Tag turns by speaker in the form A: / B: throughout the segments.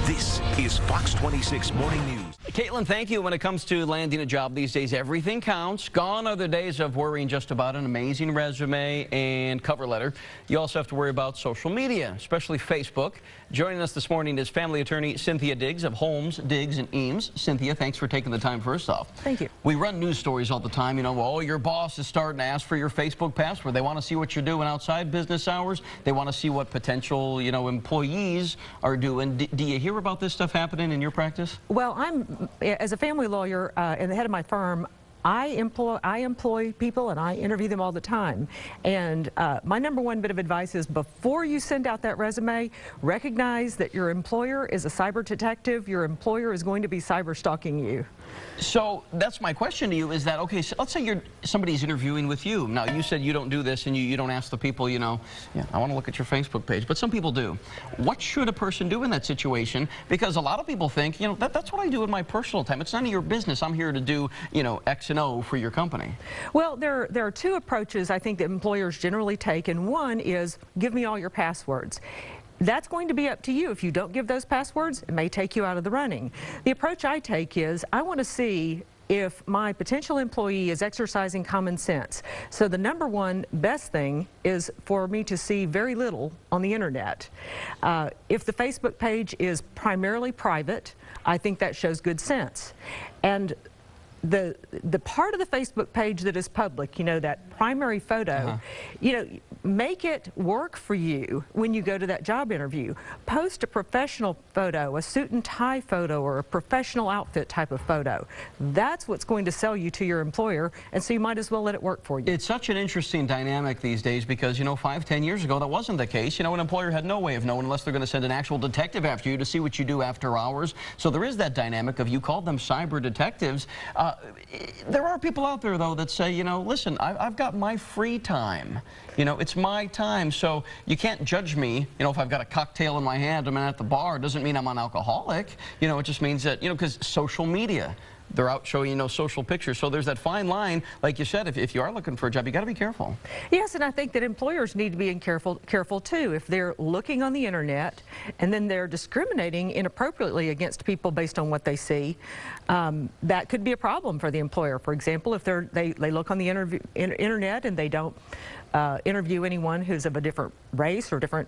A: This is Fox 26 Morning News.
B: Caitlin, thank you. When it comes to landing a job these days, everything counts. Gone are the days of worrying just about an amazing resume and cover letter. You also have to worry about social media, especially Facebook. Joining us this morning is family attorney Cynthia Diggs of Holmes, Diggs & Eames. Cynthia, thanks for taking the time first off.
C: Thank you.
B: We run news stories all the time. You know, oh, your boss is starting to ask for your Facebook password. They want to see what you're doing outside business hours. They want to see what potential, employees are doing. Do you hear about this stuff happening in your practice?
C: Well, as a family lawyer and the head of my firm, I employ people and I interview them all the time. And my number one bit of advice is before you send out that resume, recognize that your employer is a cyber detective. Your employer is going to be cyber stalking you.
B: So that's my question to you is that, okay, so let's say somebody's interviewing with you. Now, you said you don't do this and you don't ask the people, I want to look at your Facebook page, but some people do. What should a person do in that situation? Because a lot of people think, that's what I do in my personal time. It's none of your business. I'm here to do, X and O for your company.
C: Well, there are two approaches I think that employers generally take, and one is give me all your passwords. That's going to be up to you. If you don't give those passwords, it may take you out of the running. The approach I take is I want to see if my potential employee is exercising common sense. So the number one best thing is for me to see very little on the internet. If the Facebook page is primarily private, I think that shows good sense. And the part of the Facebook page that is public, that primary photo, make it work for you when you go to that job interview. Post a professional photo, a suit and tie photo, or a professional outfit type of photo. That's what's going to sell you to your employer, and so you might as well let it work for you.
B: It's such an interesting dynamic these days because, 5-10 years ago, that wasn't the case. An employer had no way of knowing unless they're going to send an actual detective after you to see what you do after hours. So there is that dynamic of, you called them cyber detectives. There are people out there, though, that say, listen, I've got my free time. It's my time, so you can't judge me. If I've got a cocktail in my hand, I'm at the bar, it doesn't mean I'm an alcoholic. It just means that, because social media, they're out showing, social pictures. So there's that fine line, like you said, if you are looking for a job, you got to be careful.
C: Yes, and I think that employers need to be careful too. If they're looking on the internet and then they're discriminating inappropriately against people based on what they see, that could be a problem for the employer. For example, if they look on the internet and they don't interview anyone who's of a different race or different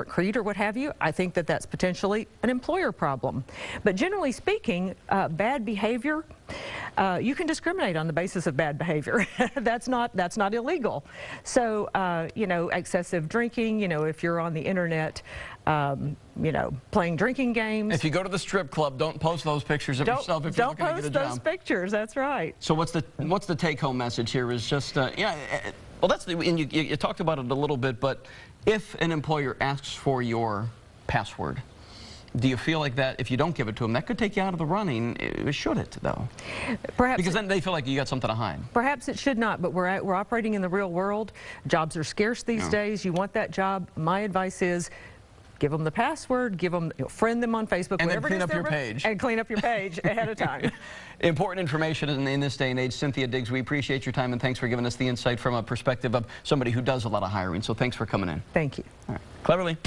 C: creed or what have you, I think that that's potentially an employer problem. But generally speaking, bad behavior, you can discriminate on the basis of bad behavior. That's not illegal. So, excessive drinking, if you're on the internet, playing drinking games.
B: If you go to the strip club, don't post those pictures of yourself if you're looking to get a job.
C: Don't post those pictures, that's right.
B: So what's the take-home message here is just, well, and you talked about it a little bit, but if an employer asks for your password, do you feel like that if you don't give it to them, that could take you out of the running? Should it, though?
C: Perhaps.
B: Because then they feel like you got something to hide.
C: Perhaps it should not, but we're operating in the real world. Jobs are scarce these days. You want that job. My advice is give them the password, friend them on Facebook,
B: and then clean up your page.
C: And clean up your page ahead of time.
B: Important information in this day and age. Cynthia Diggs, we appreciate your time, and thanks for giving us the insight from a perspective of somebody who does a lot of hiring. So thanks for coming in.
C: Thank you.
B: All right. Cleverly.